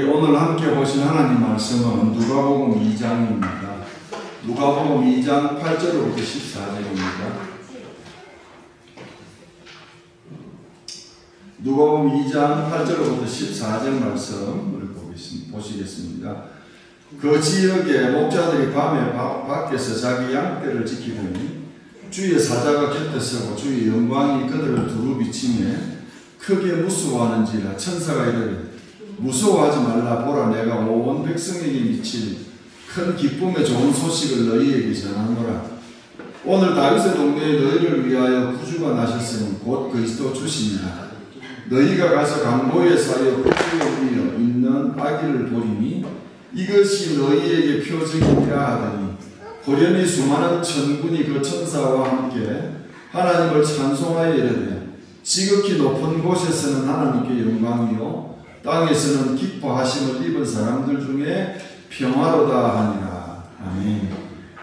오늘 함께 보신 하나님 말씀은 누가복음 2장입니다. 누가복음 2장 8절부터 14절입니다. 누가복음 2장 8절부터 14절 말씀을 보시겠습니다. 그 지역에 목자들이 밤에 밖에서 자기 양떼를 지키더니 주의 사자가 곁에 서고 주의 영광이 그들을 두루 비치매 크게 무서워하는지라. 천사가 이르되 무서워하지 말라. 보라, 내가 온 백성에게 미칠 큰 기쁨의 좋은 소식을 너희에게 전하노라. 오늘 다윗의 동네에 너희를 위하여 구주가 나셨으니 곧 그리스도 주시니라. 너희가 가서 강보에 사이에 뿔을 있는 아기를 보리니 이것이 너희에게 표적이니라 하더니 고련히 수많은 천군이 그 천사와 함께 하나님을 찬송하여 이르되 지극히 높은 곳에서는 하나님께 영광이요 땅에서는 기뻐하심을 입은 사람들 중에 평화로다 하니라. 아멘.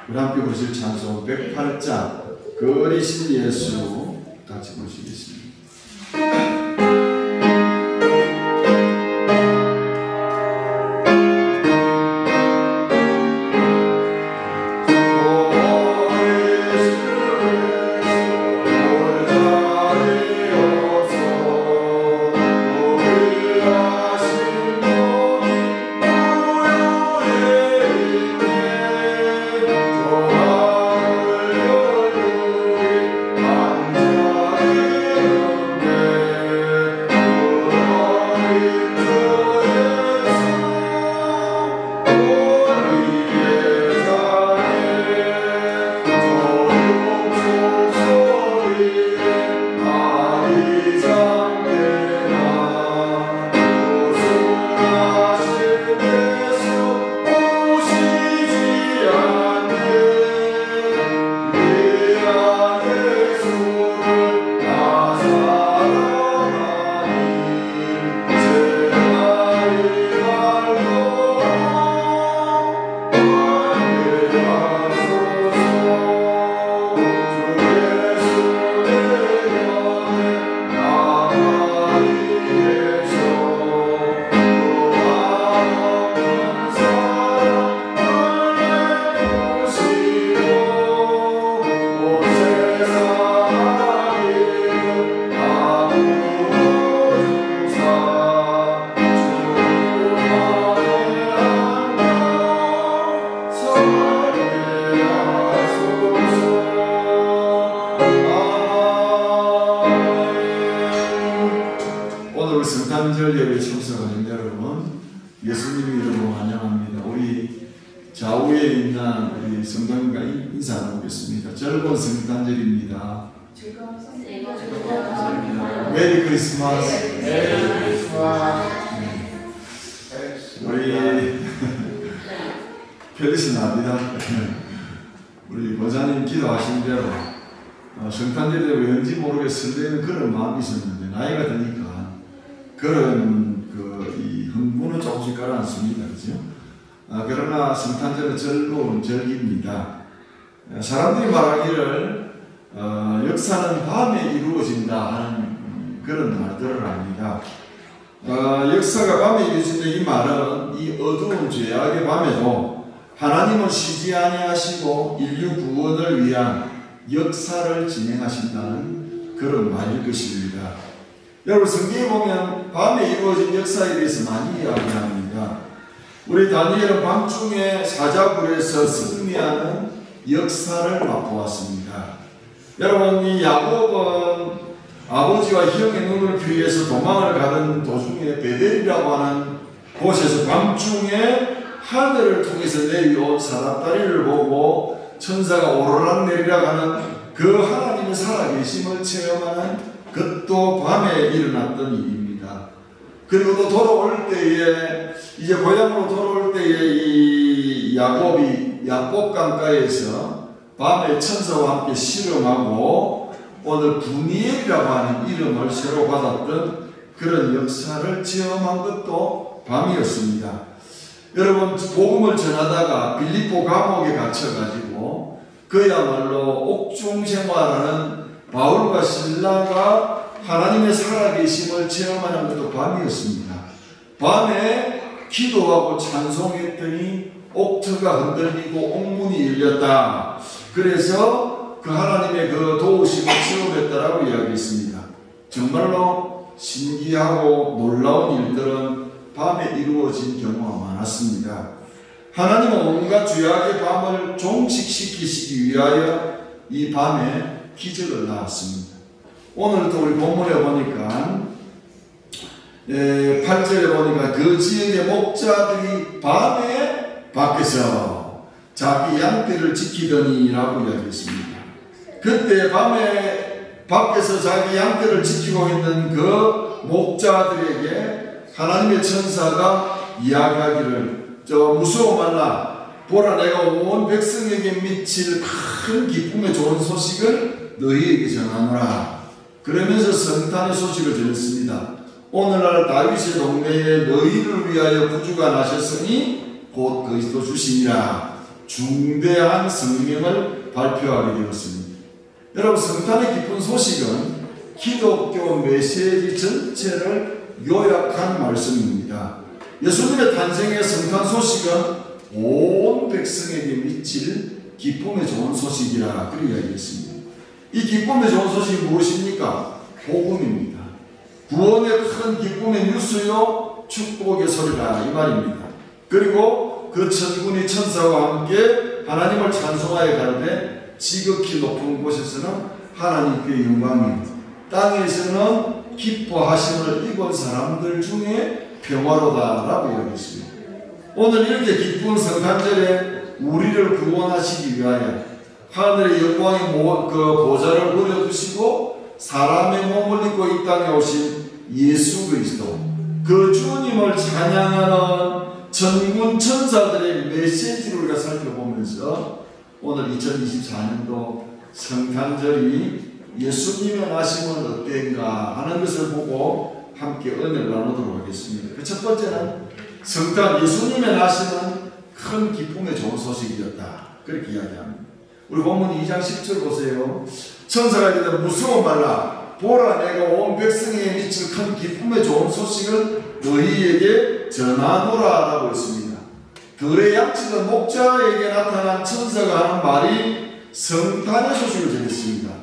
우리 함께 보실 찬송 108장 그 어리신 예수 같이 보시겠습니다. 메리 크리스마스. 우리 펠리스 나비다. 우리 보좌님 기도하신 대로 성탄절 때 왠지 모르게 설레는 그런 마음이 있었는데 나이가 드니까 그런 이 흥분은 조금씩 가라앉습니다. 그죠? 그러나 성탄절은 즐거운 절기입니다. 사람들이 말하기를 역사는 밤에 이루어진다 하는 그런 말들을 합니다. 역사가 밤에 이루어진다 이 말은 이 어두운 죄악의 밤에도 하나님은 쉬지 아니하시고 인류 구원을 위한 역사를 진행하신다는 그런 말일 것입니다. 여러분 성경에 보면 밤에 이루어진 역사에 대해서 많이 이야기합니다. 우리 다니엘은 밤중에 사자굴에서 승리하는 역사를 맛보았습니다. 여러분 이 야곱은 아버지와 형의 눈을 피해서 도망을 가던 도중에 베델이라고 하는 곳에서 밤중에 하늘을 통해서 내려온 사납다리를 보고 천사가 오르락 내리락 하는 그 하나님의 살아계심을 체험하는 그것도 밤에 일어났던 일입니다. 그리고 또 돌아올 때에 이제 고향으로 돌아올 때에 이 야곱이 야곱강가에서 밤에 천사와 함께 씨름하고 오늘 분이엘이라고 하는 이름을 새로 받았던 그런 역사를 체험한 것도 밤이었습니다. 여러분 복음을 전하다가 빌립보 감옥에 갇혀가지고 그야말로 옥중 생활하는 바울과 신라가 하나님의 살아계심을 체험하는 것도 밤이었습니다. 밤에 기도하고 찬송했더니 옥터가 흔들리고 옥문이 열렸다. 그래서 그 하나님의 그 도우심을 체험했다라고 이야기했습니다. 정말로 신기하고 놀라운 일들은 밤에 이루어진 경우가 많았습니다. 하나님은 온갖 죄악의 밤을 종식시키시기 위하여 이 밤에 기적을 낳았습니다. 오늘도 우리 본문에 보니까 8절에 보니까 그 지역의 목자들이 밤에 밖에서 자기 양떼를 지키더니 라고 이야기했습니다. 그때 밤에 밖에서 자기 양떼를 지키고 있는 그 목자들에게 하나님의 천사가 이야기하기를 무서워 말라. 보라, 내가 온 백성에게 미칠 큰 기쁨의 좋은 소식을 너희에게 전하노라. 그러면서 성탄의 소식을 전했습니다. 오늘날 다윗의 동네에 너희를 위하여 구주가 나셨으니 곧 그리스도 주시니라. 중대한 성명을 발표하게 되었습니다. 여러분, 성탄의 기쁜 소식은 기독교 메시지 전체를 요약한 말씀입니다. 예수님의 탄생의 성탄 소식은 온 백성에게 미칠 기쁨의 좋은 소식이라 그렇게 이야기했습니다. 이 기쁨의 좋은 소식이 무엇입니까? 복음입니다. 구원의 큰 기쁨의 뉴스요 축복의 소리라 이 말입니다. 그리고 그 천군이 천사와 함께 하나님을 찬송하여 가는데 지극히 높은 곳에서는 하나님께 영광입니다. 땅에서는 기뻐하심을 입은 사람들 중에 평화로다라고 이야기했습니다. 오늘 이렇게 기쁜 성탄절에 우리를 구원하시기 위하여 하늘의 영광의 보좌를 누려주시고 사람의 몸을 입고 이 땅에 오신 예수 그리스도, 그 주님을 찬양하는 천군 천사들의 메시지를 우리가 살펴보면서 오늘 2024년도 성탄절이 예수님의 나심은 어땠는가 하는 것을 보고 함께 은혜를 나누도록 하겠습니다. 그 첫 번째는 성탄, 예수님의 나심은 큰 기쁨의 좋은 소식이었다. 그렇게 이야기합니다. 우리 본문 2장 10절 보세요. 천사가 이르되 무서워 말라. 보라, 내가 온 백성에게 미칠 큰 기쁨의 좋은 소식을 너희에게 전하노라 라고 했습니다. 들의 양치던 목자에게 나타난 천사가 하는 말이 성탄의 소식을 전했습니다.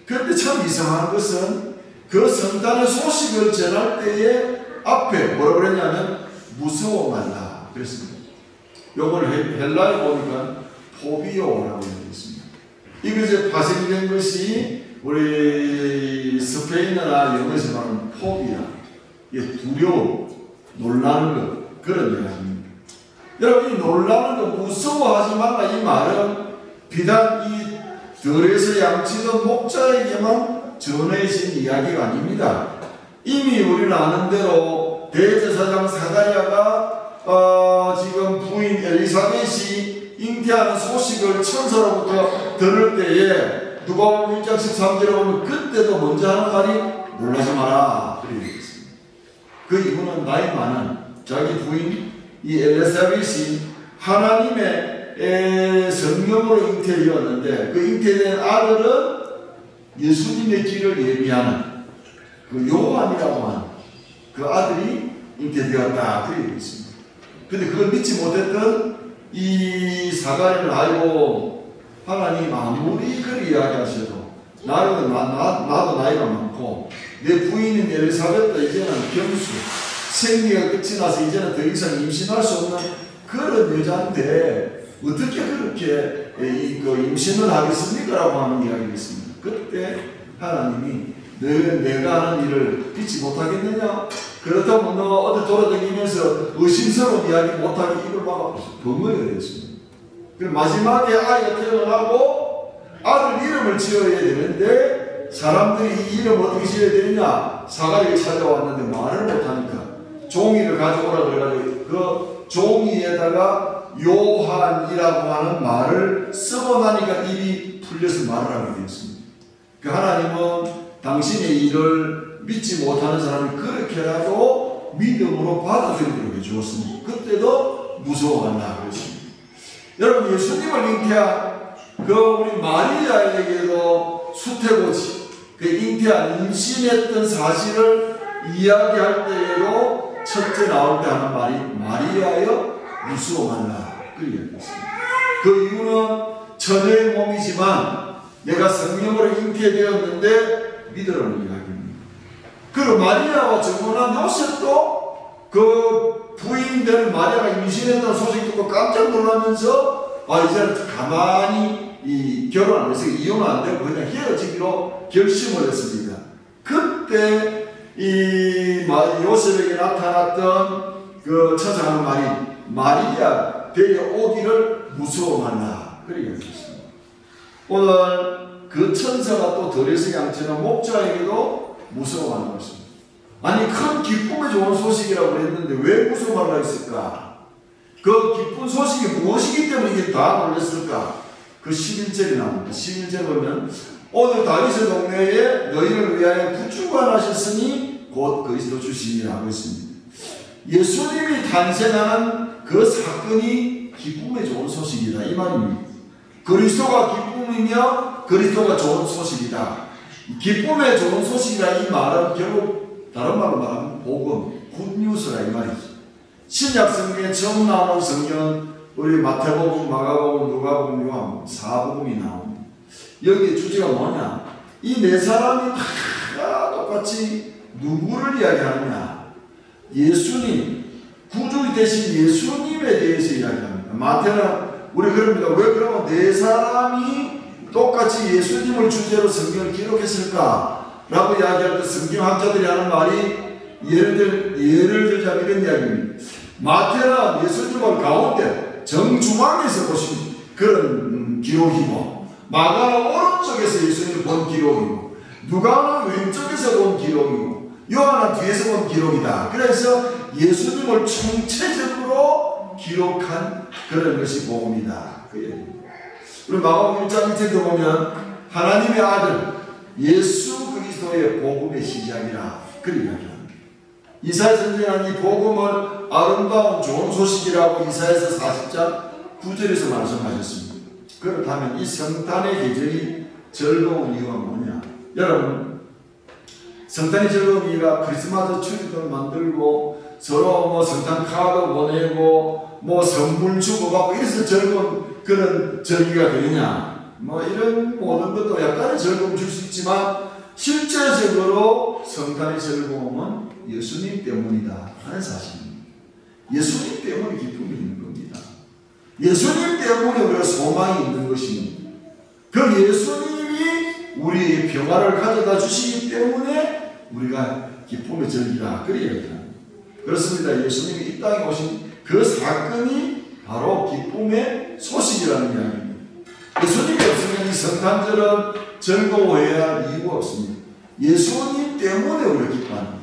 그런데 참 이상한 것은 그 성탄의 소식을 전할 때에 앞에 뭐라고 그랬냐면 무서워 말라 그랬습니다. 요걸 헬라에 보니까 포비오라고 얘기했습니다. 이것이 파생된 것이 우리 스페인어나 영어에서 말하는 포비아, 두려워, 놀라는 것, 그런 이야기입니다. 여러분, 이 놀라는 것, 무서워하지 말라 이 말은 비단 이 들에서 양치던 목자에게만 전해진 이야기가 아닙니다. 이미 우리는 아는 대로 대제사장 사가랴가 지금 부인 엘리사벳이 잉태하는 소식을 천사로부터 들을 때에 누가복음 1장 13절에 보면 그때도 먼저 하는 말이 놀라지 마라 그렇게 얘기했습니다. 그 이유는 나이 많은 자기 부인 이 엘리사벳이 하나님의 성령으로 잉태되었는데 그 잉태된 아들은 예수님의 길을 예비하는 그 요한이라고 하는 그 아들이 잉태되었다 그렇게 얘기했습니다. 근데 그걸 믿지 못했던 이 사가랴를 알고 하나님 아무리 그리 이야기하셔도 나도 나이가 많고 내 부인인 엘리사벳도 이제는 경수 생리가 끝이 나서 이제는 더 이상 임신할 수 없는 그런 여자인데 어떻게 그렇게 임신을 하겠습니까? 라고 하는 이야기가 있습니다. 그때 하나님이 내가 하는 일을 믿지 못하겠느냐? 그렇다면 너 어디 돌아다니면서 의심스러운 이야기 못하게 입을 막아 벙어리가 되었습니다. 그리고 마지막에 아이가 태어나고 아들 이름을 지어야 되는데 사람들이 이 이름 어떻게 지어야 되느냐? 사가랴가 찾아왔는데 말을 못하니까 종이를 가져오라 그래가지고 그 종이에다가 요한이라고 하는 말을 쓰고 나니까 입이 풀려서 말을 하게 되었습니다. 그 하나님은 당신의 일을 믿지 못하는 사람이 그렇게라도 믿음으로 받아들이도록 해주었습니다. 그때도 무서워한다 그랬습니다. 여러분, 예수님을 잉태한 그 우리 마리아에게도 수태고지 그 잉태한 임신했던 사실을 이야기할 때에도 첫째 나올 때 하는 말이 마리아여 무서워 말라. 그렇게 얘기했습니다. 그 이유는 처녀의 몸이지만 내가 성령으로 잉태되었는데 믿으라는 이야기입니다. 그리고 마리아와 정혼한 요셉도 그 부인된 마리아가 임신했다는 소식 듣고 깜짝 놀라면서 이제는 가만히 결혼 안 해서 이혼은 안 되고 그냥 헤어지기로 결심을 했습니다. 그때 요셉에게 나타났던 그 천사하는 말이 마리아 배에 오기를 무서워 말라. 그렇게 했습니다. 오늘 그 천사가 또 덜에서 양치는 목자에게도 무서워 말라 했습니다. 아니 큰 기쁨에 좋은 소식이라고 했는데 왜 무서워 말라 했을까? 그 기쁜 소식이 무엇이기 때문에 이게 다 놀랐을까? 그 11절이 나옵니다. 11절 보면 오늘 다윗의 동네에 너희를 위하여 구주가 나셨으니 곧 그리스도 주시니라고 했습니다. 예수님이 탄생하는 그 사건이 기쁨에 좋은 소식이다 이 말입니다. 그리스도가 기쁨이며 그리스도가 좋은 소식이다. 기쁨에 좋은 소식이다 이 말은 결국 다른 말로 말하면 복음, 굿뉴스라 이 말이죠. 신약 성경에 처음 나오는 성경은 우리 마태복음, 마가복음, 누가복음, 요한복음, 사복음이 나옵니다. 여기에 주제가 뭐냐? 이 네 사람이 다 똑같이 누구를 이야기하느냐? 예수님, 구주 되신 예수님에 대해서 이야기합니다. 마태는 우리 그럽니다. 왜 그러면 네 사람이 똑같이 예수님을 주제로 성경을 기록했을까? 라고 이야기할 때 성경학자들이 하는 말이 예를 들자면 이런 이야기입니다. 마태는 예수님을 가운데 정중앙에서 보신 그런 기록이고 마가는 오른쪽에서 예수님을 본 기록이고 누가는 왼쪽에서 본 기록이고 요한은 뒤에서 본 기록이다. 그래서 예수님을 총체적으로 기록한 그런 것이 복음이다. 그 얘기입니다. 우리 마가복음 1장 1절도 보면 하나님의 아들 예수 그리스도의 복음의 시작이라 그렇게 이야기합니다. 이사야 선지자는 이 복음을 아름다운 좋은 소식이라고 이사야서 40장 9절에서 말씀하셨습니다. 그렇다면 이 성탄의 계절이 즐거운 이유가 뭐냐? 여러분, 성탄이 즐거운 이유가 크리스마스 트리도 만들고 서로 성탄 카드 보내고 선물 주고 받고 이래서 즐거운 그런 절기가 되느냐? 이런 모든 것도 약간의 즐거움 줄 수 있지만 실제적으로 성탄의 즐거움은 예수님 때문이다 하는 사실입니다. 예수님 때문에 기쁨이 있는 겁니다. 예수님 때문에 우리가 소망이 있는 것입니다. 그 예수님이 우리의 평화를 가져다 주시기 때문에 우리가 기쁨의 절기다 그렇게 얘기합니다. 그렇습니다. 예수님이 이 땅에 오신 그 사건이 바로 기쁨의 소식이라는 이야기입니다. 예수님이 없으면 이 성탄절은 즐거워해야 할 이유가 없습니다. 예수님 때문에 우리가 기뻐합니다.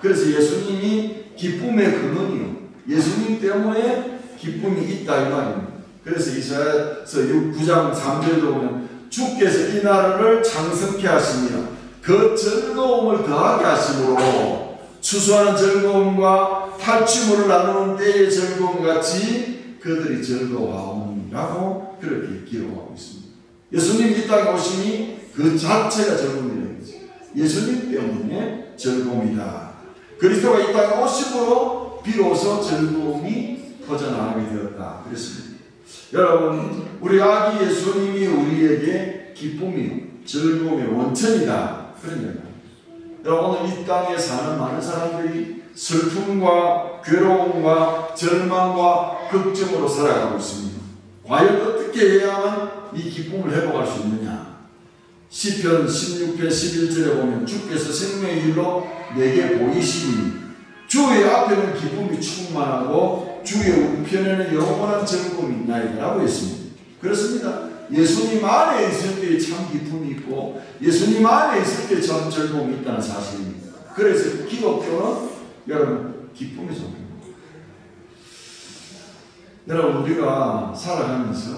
그래서 예수님이 기쁨의 근원이요. 예수님 때문에 기쁨이 있다 이 말입니다. 그래서 이사야서 9장 3절도 보면 주께서 이 나라를 창성케 하시며 그 즐거움을 더하게 하심으로 추수하는 즐거움과 탈취물을 나누는 때의 즐거움 같이 그들이 즐거워하오니라고 그렇게 기록하고 있습니다. 예수님이 이 땅에 오시니 그 자체가 즐거움이라는 거죠. 예수님 때문에 즐거움이다. 그리스도가 이 땅에 오심으로 비로소 즐거움이 퍼져나가게 되었다. 그랬습니다. 여러분, 우리 아기 예수님이 우리에게 기쁨이요, 즐거움의 원천이다. 그런 얘기입니다. 여러분, 오늘 이 땅에 사는 많은 사람들이 슬픔과 괴로움과 절망과 걱정으로 살아가고 있습니다. 과연 어떻게 해야만 이 기쁨을 회복할 수 있느냐? 시편 16편 11절에 보면 주께서 생명의 일로 내게 보이시니 주의 앞에는 기쁨이 충만하고 주의 우편에는 영원한 즐거움이 있나이다 라고 했습니다. 그렇습니다. 예수님 안에 있을 때 참 기쁨이 있고 예수님 안에 있을 때 참 즐거움이 있다는 사실입니다. 그래서 기독교는 여러분 기쁨의 종교입니다. 여러분, 우리가 살아가면서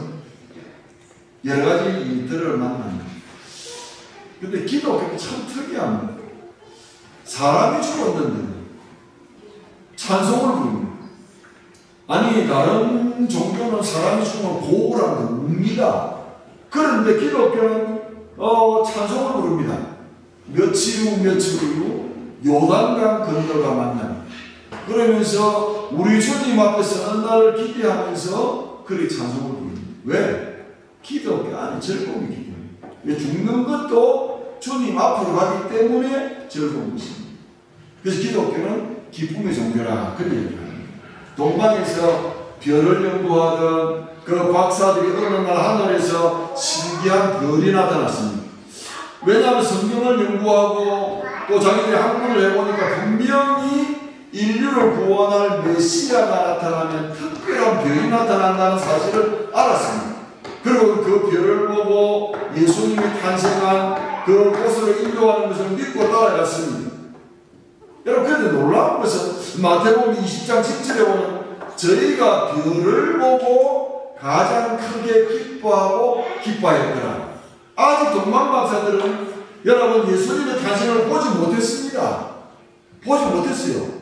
여러 가지 일들을 만납니다. 근데 기독교는 참 특이합니다. 사람이 죽었는데 찬송을 부릅니다. 아니, 다른 종교는 사람이 죽으면 고우라는 거 웁니다. 그런데 기독교는 찬송을 부릅니다. 며칠 후 요단강 건너가 만납니다. 그러면서 우리 주님 앞에서 어느 날 기대하면서 그렇게 찬송을 부릅니다. 왜? 기도가 안에 즐거움이 있기 때문에. 죽는 것도 주님 앞으로 가기 때문에 즐거운 것입니다. 그래서 기독교는 기쁨의 종교라 그렇게 얘기합니다. 동방에서 별을 연구하던 그 박사들이 어느 날 하늘에서 신기한 별이 나타났습니다. 왜냐하면 성경을 연구하고 또 자기들이 학문을 해보니까 분명히 인류를 구원할 메시아가 나타나면 특별한 별이 나타난다는 사실을 알았습니다. 그리고 그 별을 보고 예수님이 탄생한 그 곳으로 인도하는 것을 믿고 따라갔습니다. 여러분, 그런데 놀라운 것은 마태복음 20장 17절에 보면 저희가 별을 보고 가장 크게 기뻐하고 기뻐했더라. 아직 동방 박사들은 여러분 예수님의 탄생을 보지 못했습니다. 보지 못했어요.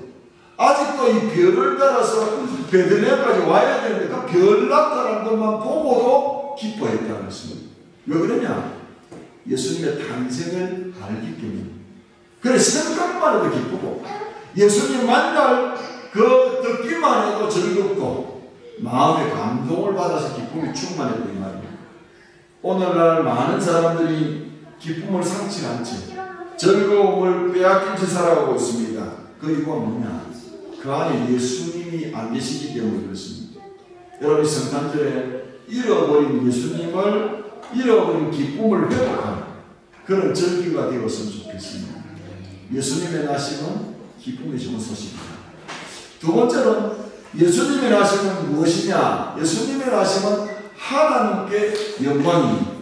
아직도 이 별을 따라서 베들레헴까지 와야 되는데 그 별 나타난 것만 보고도 기뻐했다는 것입니다. 왜 그러냐? 예수님의 탄생을 알기 때문에. 그래 생각만 해도 기쁘고 예수님 만날 그 듣기만 해도 즐겁고 마음의 감동을 받아서 기쁨이 충만해도 이 말입니다. 오늘날 많은 사람들이 기쁨을 상치 않지 즐거움을 빼앗긴 채 살아가고 있습니다. 그 이유가 뭐냐? 그 안에 예수님이 안 계시기 때문에 그렇습니다. 여러분이 성탄절에 잃어버린 예수님을 잃어버린 기쁨을 회복하는 그런 절기가 되었으면 좋겠습니다. 예수님의 나심은 기쁨이 좋은 소식입니다. 두 번째는 예수님의 나심은 무엇이냐? 예수님의 나심은 하나님께 영광입니다.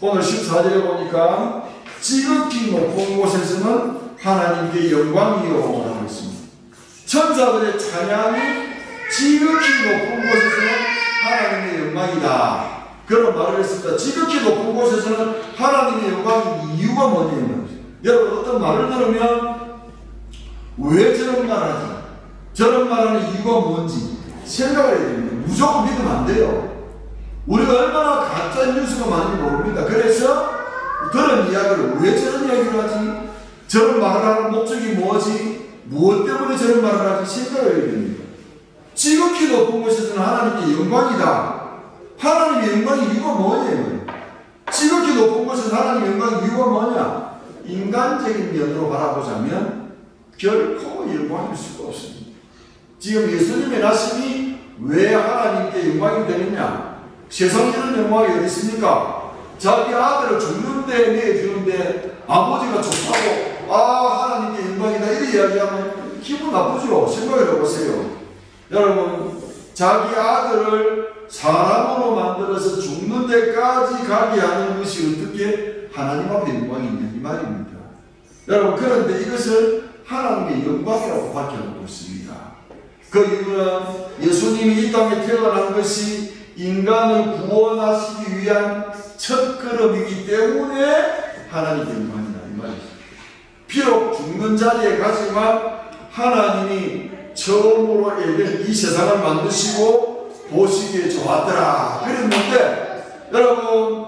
오늘 14절에 보니까 지극히 높은 곳에서는 하나님께 영광이요 라고 했습니다. 천사들의 찬양이 지극히 높은 곳에서는 하나님의 영광이다. 그런 말을 했습니다. 지극히 높은 곳에서는 하나님의 영광의 이유가 뭐냐면 여러분 어떤 말을 들으면 왜 저런 말을 하지? 저런 말하는 이유가 뭔지 생각을 해야 됩니다. 무조건 믿으면 안 돼요. 우리가 얼마나 가짜 뉴스가 많은지 모릅니다. 그래서 그런 이야기를 왜 저런 이야기를 하지? 저런 말을 하는 목적이 뭐지? 무엇 때문에 저런 말을 하지? 생각을 해야 됩니다. 지극히 높은 곳에서는 하나님의 영광이다. 하나님의 영광의 이유가 뭐냐면 지극히 높은 곳에서 하나님의 영광의 이유가 뭐냐? 인간적인 면으로 바라보자면 결코 영광일 수가 없습니다. 지금 예수님의 나심이 왜 하나님께 영광이 되느냐? 세상에는 영광이 어디 있습니까? 자기 아들을 죽는데 내주는데 아버지가 좋다고 하나님께 영광이다 이렇게 이야기하면 기분 나쁘죠. 생각을 해보세요. 여러분 자기 아들을 사람으로 만들어서 죽는 데까지 가게 하는 것이 어떻게 하나님 앞에 영광이 있냐 이 말입니다. 여러분 그런데 이것을 하나님의 영광이라고 밝혀놓고 있습니다. 그 이유는 예수님이 이 땅에 태어난 것이 인간을 구원하시기 위한 첫걸음이기 때문에 하나님의 영광이다 이 말이죠. 비록 죽는 자리에 가지만 하나님이 처음으로 에덴 이 세상을 만드시고 보시기에 좋았더라 그랬는데 여러분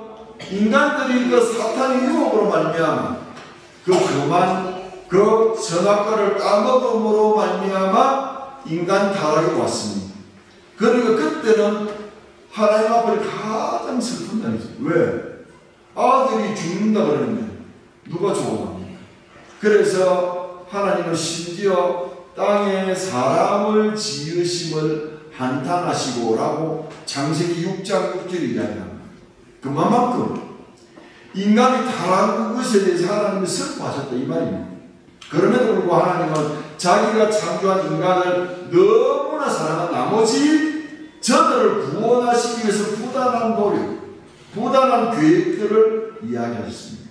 인간들이 그 사탄의 유혹으로 말미암아 그 선악과를 따먹음으로 말미암아 인간 타락이 왔습니다. 그러니까 그때는 하나님 앞에 가장 슬픈 날이죠. 왜? 아들이 죽는다 그러는데 누가 좋아합니까? 그래서 하나님은 심지어 땅에 사람을 지으심을 한탄하시고 라고 창세기 6장 6절에 이야기합니다. 그만큼 인간이 타락한 것에 대해서 하나님이 슬퍼하셨다 이 말입니다. 그럼에도 불구하고 하나님은 자기가 창조한 인간을 너무나 사랑한 나머지 저들을 구원하시기 위해서 부단한 노력, 부단한 계획들을 이야기하셨습니다.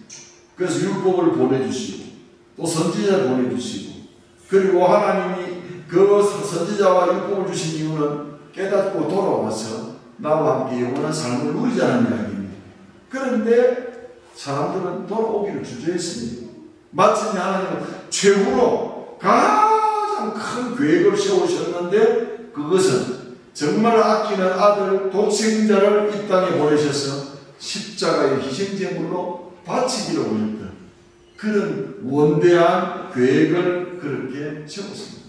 그래서 율법을 보내주시고 또 선지자를 보내주시고 그리고 하나님이 그 선지자와 율법을 주신 이유는 깨닫고 돌아와서 나와 함께 영원한 삶을 누리자는 이야기입니다. 그런데 사람들은 돌아오기를 주저했습니다. 마침 하나님은 최후로 가장 큰 계획을 세우셨는데 그것은 정말 아끼는 아들 독생자를 이 땅에 보내셔서 십자가의 희생제물로 바치기로 오셨던 그런 원대한 계획을 그렇게 세웠습니다.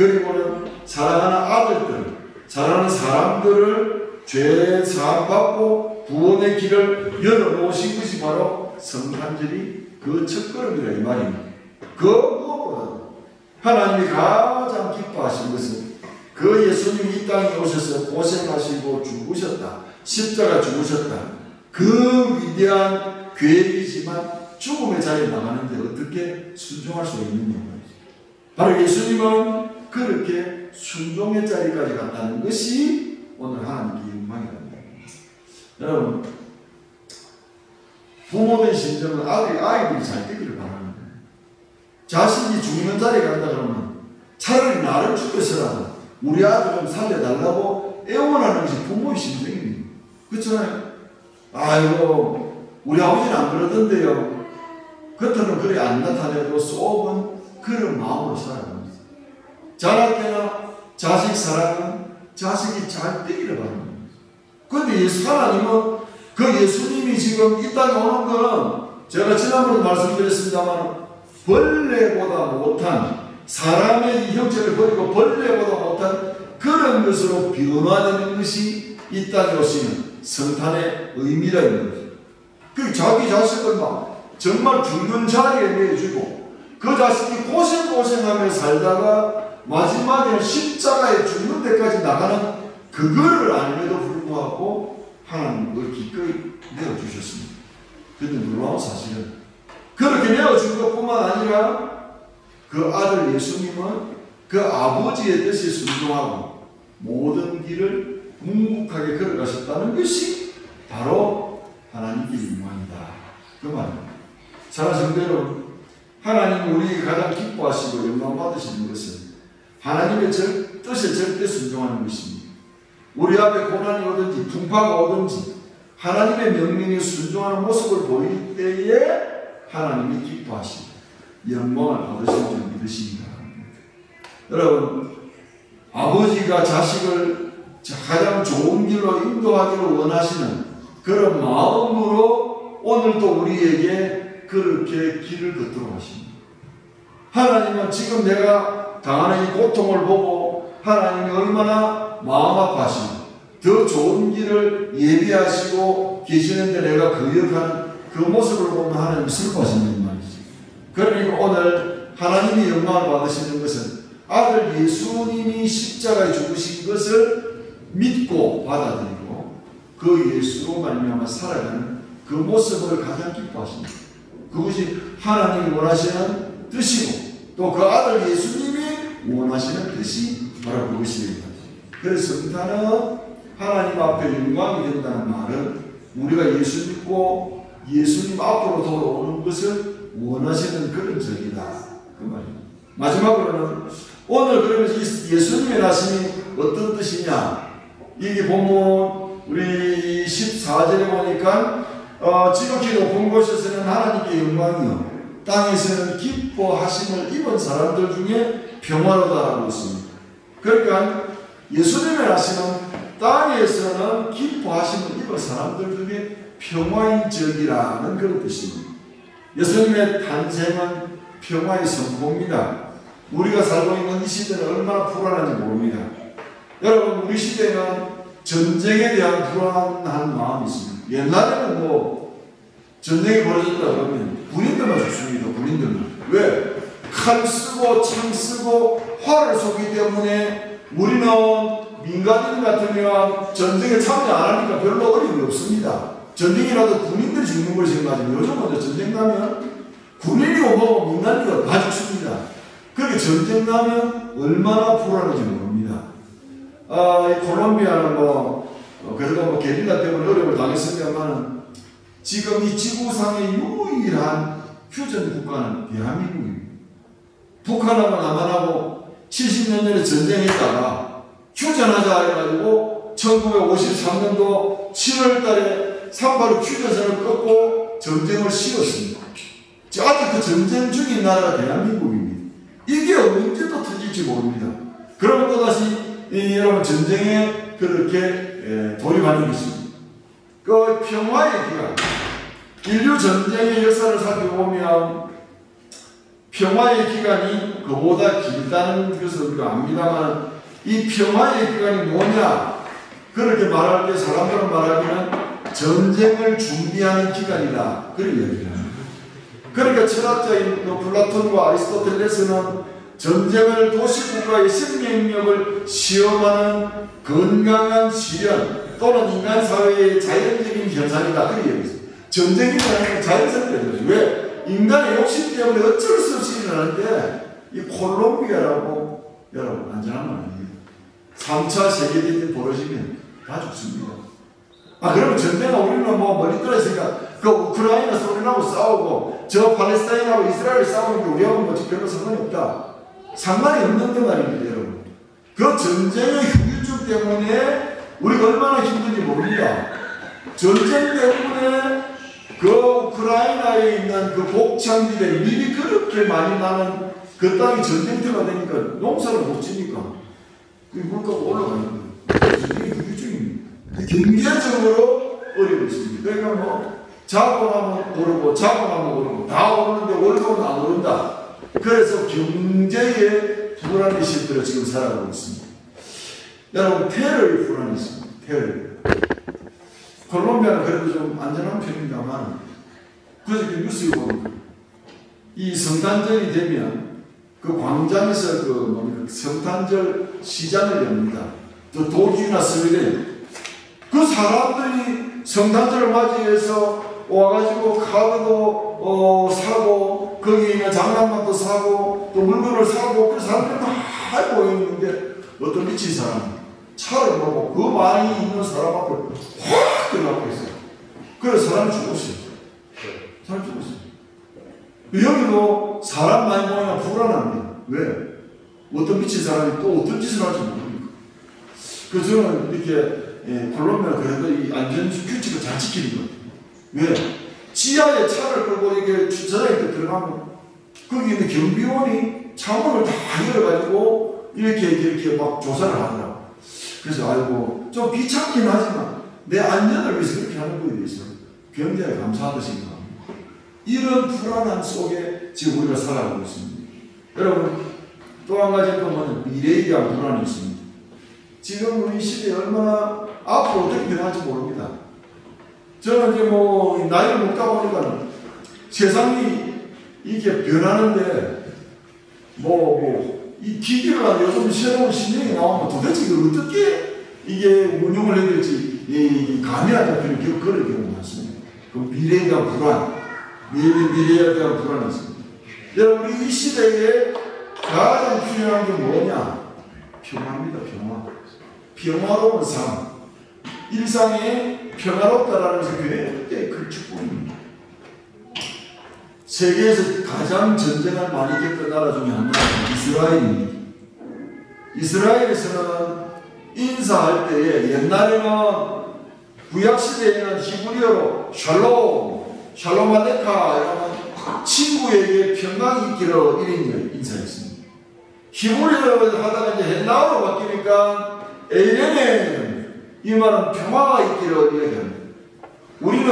그리고는 사랑하는 아들들, 사랑하는 사람들을 죄 사함받고 구원의 길을 열어놓으신 것이 바로 성탄절이 그 첫걸음이라 이 말입니다. 그 무엇보다도 하나님이 가장 기뻐하신 것은 그 예수님이 이 땅에 오셔서 고생하시고 죽으셨다. 십자가 죽으셨다. 그 위대한 계획이지만 죽음의 자리에 나가는데 어떻게 순종할 수 있느냐. 바로 예수님은 그렇게 순종의 자리까지 갔다는 것이 오늘 하나님께 영광이랍니다. 여러분, 부모된 심정은 아이들이 잘 되기를 바랍니다. 자식이 죽는 자리에 간다 그러면 차라리 나를 죽여서라도 우리 아들 좀 살려달라고 애원하는 것이 부모의 심정입니다. 그렇잖아요. 아이고, 우리 아버지는 안 그러던데요. 겉으로는 그래 안 나타내도 속은 그런 마음으로 살아갑니다. 자랄 때나 자식 사랑은 자식이 잘 되기를 바랍니다. 그런데 하나님은 그 예수님이 지금 이 땅에 오는 것은 제가 지난번에 말씀드렸습니다만 벌레보다 못한 사람의 이 형체를 버리고 벌레보다 못한 그런 것으로 변화되는 것이 이 땅에 오시는 성탄의 의미라는 거죠. 그 자기 자식을 막 정말 죽는 자리에 내주고 그 자식이 고생하며 살다가 마지막에는 십자가에 죽는 데까지 나가는 그거를 알면도 불구하고 하나님 그걸 기꺼이 내어주셨습니다. 그런데 놀라운 사실은 그렇게 내어준 것뿐만 아니라 그 아들 예수님은 그 아버지의 뜻에 순종하고 모든 길을 묵묵하게 걸어가셨다는 것이 바로 하나님께 영광이다. 그 말입니다. 사랑하는 성도 여러분, 하나님이 우리에게 가장 기뻐하시고 영광 받으시는 것은 하나님의 뜻에 절대 순종하는 것입니다. 우리 앞에 고난이 오든지 풍파가 오든지 하나님의 명령에 순종하는 모습을 보일 때에 하나님이 기뻐하시고 영광을 받으시는 줄 믿으십니다. 여러분, 아버지가 자식을 가장 좋은 길로 인도하기를 원하시는 그런 마음으로 오늘도 우리에게 그렇게 길을 걷도록 하십니다. 하나님은 지금 내가 당하는 이 고통을 보고 하나님이 얼마나 마음 아파하시고 더 좋은 길을 예비하시고 계시는데 내가 거역하는 그 모습을 보면 하나님 슬퍼하신다는 말이죠. 그러니까 오늘 하나님이 영광을 받으시는 것은 아들 예수님이 십자가에 죽으신 것을 믿고 받아들이고 그 예수로 말미암아 살아가는 그 모습을 가장 기뻐하십니다. 그것이 하나님이 원하시는 뜻이고 또 그 아들 예수님이 원하시는 뜻이 바로 그것입니다. 그래서 성탄은 하나님 앞에 영광이 된다는 말은 우리가 예수 믿고 예수님 앞으로 돌아오는 것을 원하시는 그런 적이다. 그 말입니다. 마지막으로는 오늘 그러면서 예수님의 나심이 어떤 뜻이냐? 이게 보면 우리 14절에 보니까 지극히 높은 곳에서는 하나님께 영광이요 땅에서는 기뻐하심을 입은 사람들 중에 평화로다라고 있습니다. 그러니까 예수님의 나심은 땅에서는 기뻐하심을 입은 사람들 중에 평화인 적이라는 그런 뜻입니다. 예수님의 탄생은 평화의 선포입니다. 우리가 살고 있는 이 시대는 얼마나 불안한지 모릅니다. 여러분, 우리 시대는 전쟁에 대한 불안한 마음이 있습니다. 옛날에는 뭐 전쟁이 벌어졌다 그러면 군인들만 죽습니다. 군인들만. 왜? 칼 쓰고 창 쓰고 활을 쏘기 때문에 우리는 민간인 같으면 전쟁에 참여 안 하니까 별로 어려움이 없습니다. 전쟁이라도 군인들이 죽는 걸 생각하지만 요즘은 전쟁 나면 군인이고 뭐고 민간인이고 다 죽습니다. 그렇게 전쟁 나면 얼마나 불안한지 모릅니다. 이 콜롬비아는 그래도 게릴라 때문에 어려움을 당했습니다만 지금 이 지구상의 유일한 휴전 국가는 대한민국입니다. 북한하고 남한하고 70년 전에 전쟁했다가 휴전하자 해가지고 1953년도 7월 달에 3.86 휴전선을 끊고 전쟁을 쉬었습니다. 아직 그 전쟁 중인 나라가 대한민국입니다. 이게 언제 또 터질지 모릅니다. 그러면 또다시 여러분 전쟁에 그렇게 돌입하는 것입니다. 그 평화의 기간, 인류 전쟁의 역사를 살펴보면 평화의 기간이 그보다 길다는 것을 우리가 압니다만 이 평화의 기간이 뭐냐? 그렇게 말할 때 사람들은 말하기는 전쟁을 준비하는 기간이다. 그런 이야기를 합니다. 그러니까 철학자인 플라톤과 아리스토텔레스는 전쟁을 도시국가의 생명력을 시험하는 건강한 시련 또는 인간 사회의 자연적인 현상이다. 그런 이야기입니다. 전쟁이라는 건 자연스럽게 되죠. 왜? 인간의 욕심 때문에 어쩔 수 없이 일어나는데 이 콜롬비아라고 여러분 안전한 건 아닙니다. 3차 세계대전이 벌어지면 다 죽습니다. 그러면 전쟁은 우리는 뭐 멀리 떨어 있으니까 그 우크라이나 소련하고 싸우고 저 팔레스타인하고 이스라엘 싸우는 게 우리하고 뭐 별로 상관이 없다. 상관이 없는데 말입니다, 여러분. 그 전쟁의 후유증 때문에 우리가 얼마나 힘든지 모릅니다. 전쟁 때문에 그 우크라이나에 있는 그 곡창지대 밀이 그렇게 많이 나는 그 땅이 전쟁터가 되니까 농사를 못 지니까 그 물가가 올라가는 거예요. 전쟁의 후유증입니다. 경제적으로 어려워 있습니다. 그러니까 뭐 자고 나면 오르고 자고 나면 오르고 다 오르는데 월급은 안 오른다. 그래서 경제에 불안이 실들어 지금 살아가고 있습니다. 여러분 테러의 불안이 있습니다. 테러. 콜롬비아는 그래도 좀 안전한 편입니다만 그저께 뉴스에 보면 이 성탄절이 되면 그 광장에서 그 성탄절 시장을 엽니다. 또 독일이나 스웨덴 그 사람들이 성탄절을 맞이해서 와가지고 카드도 사고 거기에 있는 장난감도 사고 또 물건을 사고 그 사람들이 다 모여있는데 어떤 미친 사람 차를 보고 그 많이 있는 사람 앞에 확 들어가고 있어요. 그래서 사람이 죽었어요. 사람이 죽었어요. 여기도 사람 많이 모이면 불안합니다. 왜? 어떤 미친 사람이 또 어떤 짓을 할지 모르니까. 그래서 저는 이렇게 콜롬비아 그래도 이 안전 규칙을 잘 지키는 것 같아요. 왜? 지하에 차를 끌고 이게 주차장에 들어가면 거기 있는 경비원이 창문을 다 열어가지고 이렇게 막 조사를 하더라고. 그래서 알고 좀 귀찮긴 하지만 내 안전을 위해서 그렇게 하는 거에 대해서 굉장히 감사하다 생각합니다. 이런 불안함 속에 지금 우리가 살아가고 있습니다. 여러분 또 한 가지 보면 미래에 대한 불안이 있습니다. 지금 우리 시대에 얼마나 앞으로 어떻게 변할지 모릅니다. 저는 이제 뭐 나이를 먹다 보니까 세상이 이게 변하는데 이 기계가 요즘 새로운 신형이 나오면 도대체 이걸 어떻게 이게 운용을 해야 될지 감이 안 잡히는 그런 경우가 많습니다. 그 미래에 대한 불안, 미래에 대한 불안이 있습니다. 여러분 우리 이 시대에 가장 필요한 게 뭐냐? 평화입니다. 평화로운 삶. 일상에 평화롭다라는 것이 굉장히 큰 축복입니다. 세계에서 가장 전쟁을 많이 겪은 나라 중에 하나가 이스라엘입니다. 이스라엘에서는 인사할 때에 옛날에는 구약시대에는 히브리어로 샬롬 알레카 이러면 친구에게 평강이 있기를 이런 인사했습니다. 히브리어로 하다가 이제 헬라어로 바뀌니까 에이레네 이 말은 평화가 있기를 이야기합니다. 우리는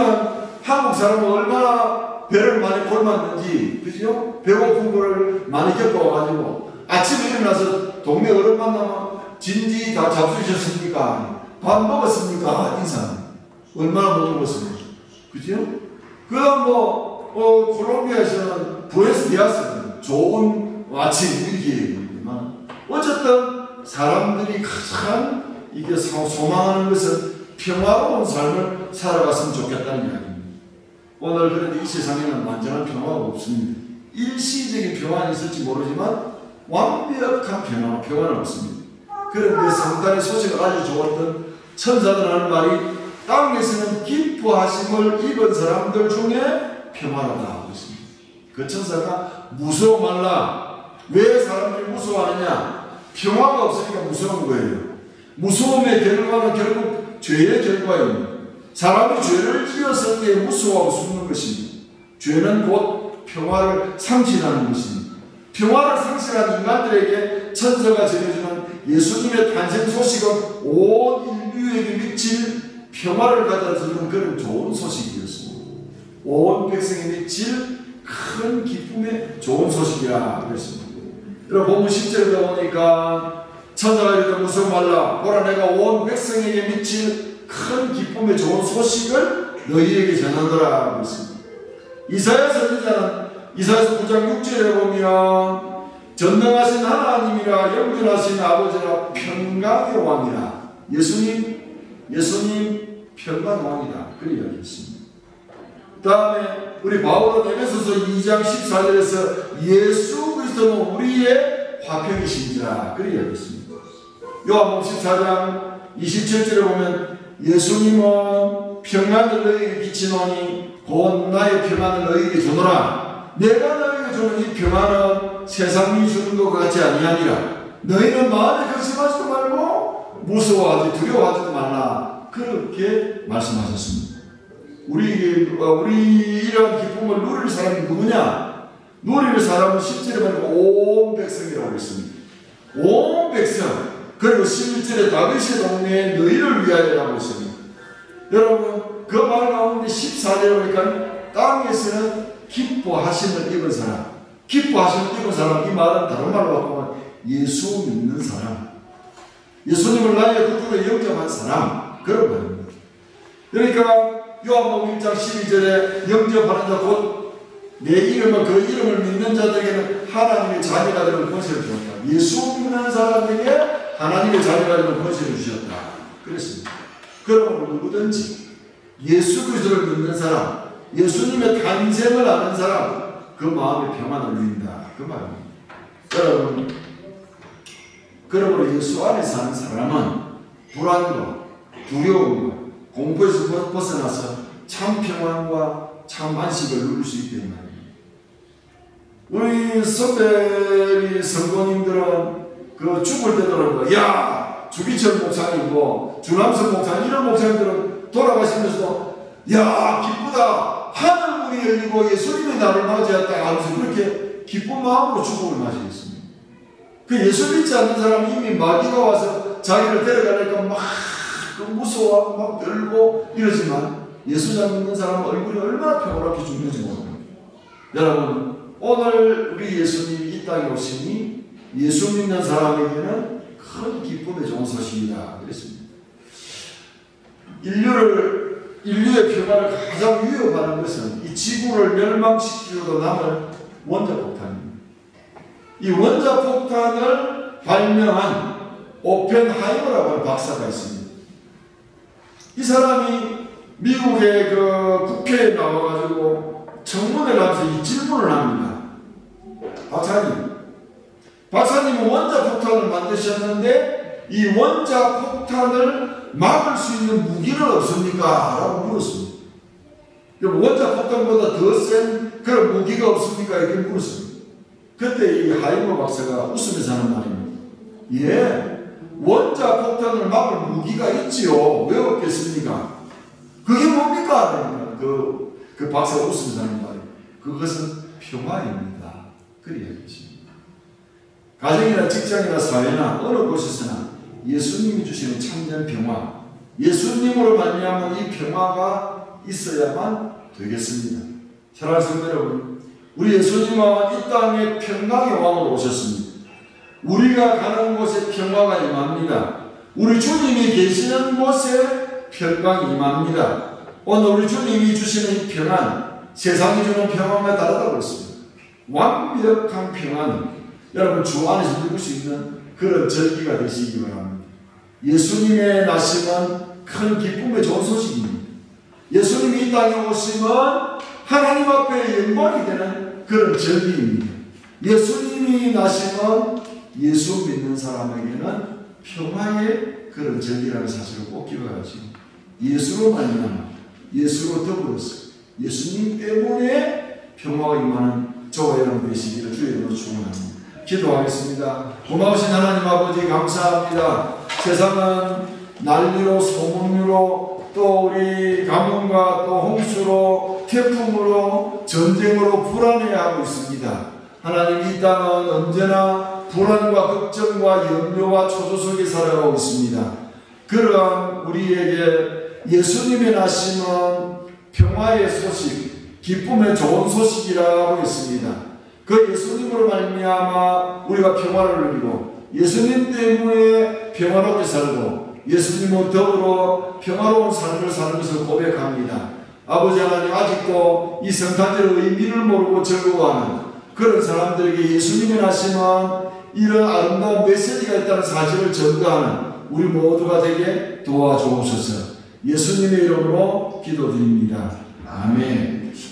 한국 사람은 얼마나 배를 많이 골랐는지, 그죠? 배고픈 거를 많이 겪어가지고 아침에 일어나서 동네 어른 만나면 진지 다 잡수셨습니까? 밥 먹었습니까? 인사. 얼마나 못 먹었습니까? 그죠? 그 다음 콜롬비아에서는 부에노스디아스 좋은 아침 이렇게 얘기하지만 어쨌든 사람들이 가장 이게 소망하는 것은 평화로운 삶을 살아갔으면 좋겠다는 이야기입니다. 오늘 그런데 이 세상에는 완전한 평화가 없습니다. 일시적인 평화는 있을지 모르지만 완벽한 평화는 없습니다. 그런데 성탄의 소식을 아주 좋았던 천사들 하는 말이 땅에서는 기뻐하심을 입은 사람들 중에 평화로다 하고 있습니다. 그 천사가 무서워 말라. 왜 사람들이 무서워하느냐? 평화가 없으니까 무서운 거예요. 무서움의 결과는 결국 죄의 결과입니다. 사람이 죄를 지었을 때 무서워하고 숨는 것입니다. 죄는 곧 평화를 상실하는 것입니다. 평화를 상실한 인간들에게 천사가 전해주는 예수님의 탄생 소식은 온 인류에게 미칠 평화를 가져주는 그런 좋은 소식이었습니다. 온 백성에 미칠 큰 기쁨의 좋은 소식이라 그랬습니다. 여러분 본문 10절에 보니까 천사가 이르되 무서워 말라 보라 내가 온 백성에게 미칠 큰 기쁨의 좋은 소식을 너희에게 전하더라 그랬습니다. 이사야 선지자는 이사야서 9장 6절에 보면 전능하신 하나님이라 영존하신 아버지라 평강의 왕이라 예수님 평강 왕이다 그렇게 이야기했습니다. 그 다음에 우리 바울은 에베소서 2장 14절에서 예수 그리스도는 우리의 화평이신지라 그렇게 이야기했습니다. 요한복음 14장 27절에 보면 예수님은 평안을 너희에게 끼치노니 곧 나의 평안을 너희에게 주노라. 내가 너희에게 주는 이 평안은 세상이 주는 것 같지 아니하니라. 너희는 마음에 걱정하지도 말고 무서워하지 두려워하지도 말라. 그렇게 말씀하셨습니다. 우리 이러한 기쁨을 누릴 사람이 누구냐? 누릴 사람은 10절에 보면 온 백성이라고 했습니다. 온 백성. 그리고 11절에 다윗의 동네에 너희를 위하여라고 했습니다. 여러분 그 말 가운데 14절에 보니까 땅에서는 기뻐하심을 입은 사람, 기뻐하심을 입은 사람, 이 말은 다른 말로 바꾸면 예수 믿는 사람, 예수님을 나의 구주로 영접한 사람, 그런 말입니다. 그러니까 요한복음 1장 12절에 영접하는 자 곧 내 이름을 그 이름을 믿는 자들에게는 하나님의 자녀가 되는 권세를 주었다. 예수 믿는 사람에게 하나님의 자녀가 되는 권세를 주셨다. 그랬습니다. 그러므로 누구든지 예수 그리스도를 믿는 사람, 예수님의 탄생을 아는 사람, 그 마음에 평안을 누린다. 그 말입니다. 여러분, 그러므로 예수 안에 사는 사람은 불안과 두려움과 공포에서 벗어나서 참 평안과 참 안식을 누릴 수 있기 때문입니다. 우리 선배리 성도님들은 그 죽을 때더라고요. 야! 주기철 목사님, 주남선 목사님, 이런 목사님들은 돌아가시면서도 야! 기쁘다! 하늘문이 열리고 예수님이 나를 맞이했다 하면서 그렇게 기쁜 마음으로 죽음을 맞이했습니다. 그 예수 믿지 않는 사람이 이미 마귀가 와서 자기를 데려가니까 막 무서워하고 막 떨고 이러지만 예수 잘 믿는 사람은 얼굴이 얼마나 평화롭게 죽는지 모릅니다. 여러분 오늘 우리 예수님이 이 땅에 오시니 예수 믿는 사람에게는 큰 기쁨의 좋은 소식이다 그랬습니다. 인류의 평화를 가장 위협하는 것은 이 지구를 멸망시키려고 남을 원자폭탄입니다. 이 원자폭탄을 발명한 오펜하이머라고 하는 박사가 있습니다. 이 사람이 미국의 그 국회에 나와가지고 청문회를 하면서 이 질문을 합니다. 박사님은 원자폭탄을 만드셨는데 이 원자폭탄을 막을 수 있는 무기는 없습니까? 라고 물었습니다. 원자폭탄보다 더 센 그런 무기가 없습니까? 이렇게 물었습니다. 그때 이 하이머 박사가 웃으면서 하는 말입니다. 예, 원자폭탄을 막을 무기가 있지요. 왜 없겠습니까? 그게 뭡니까? 그 박사가 웃으면서 하는 말이에요. 그것은 평화입니다. 그래야 되십니다. 가정이나 직장이나 사회나 어느 곳에서나 예수님이 주시는 참된 평화, 예수님으로 말미암은 이 평화가 있어야만 되겠습니다. 사랑하는 성도 여러분, 우리 예수님은 이 땅에 평강의 왕으로 오셨습니다. 우리가 가는 곳에 평화가 임합니다. 우리 주님이 계시는 곳에 평강이 임합니다. 오늘 우리 주님이 주시는 이 평안, 세상이 주는 평안과 다르다고 했습니다. 완벽한 평안, 여러분 주 안에서 누릴 수 있는 그런 절기가 되시기 바랍니다. 예수님의 나심은 큰 기쁨의 좋은 소식입니다. 예수님이 이 땅에 오시면 하나님 앞에 영광이 되는 그런 절기입니다. 예수님이 나시면 예수 믿는 사람에게는 평화의 그런 절기라는 사실을 꼭 기억하시고 예수로 말미암아 예수로 더불어서 예수님 때문에 평화가 임하는 저와 여러분 되시기를 주의 이름으로 축원합니다. 기도하겠습니다. 고마우신 하나님 아버지 감사합니다. 세상은 난리로 소문으로 또 우리 가뭄과 또 홍수로 태풍으로 전쟁으로 불안해하고 있습니다. 하나님 이 땅은 언제나 불안과 걱정과 염려와 초조 속에 살아가고 있습니다. 그러한 우리에게 예수님의 나심은 평화의 소식, 기쁨의 좋은 소식이라고 했습니다. 그 예수님으로 말미암아 우리가 평화를 누리고 예수님 때문에 평화롭게 살고 예수님과 더불어 평화로운 삶을 사는 것을 고백합니다. 아버지 하나님, 아직도 이 성탄절의 의미를 모르고 즐거워하는 그런 사람들에게 예수님의 하심은 이런 아름다운 메시지가 있다는 사실을 전가하는 우리 모두가 되게 도와주옵소서. 예수님의 이름으로 기도드립니다. 아멘.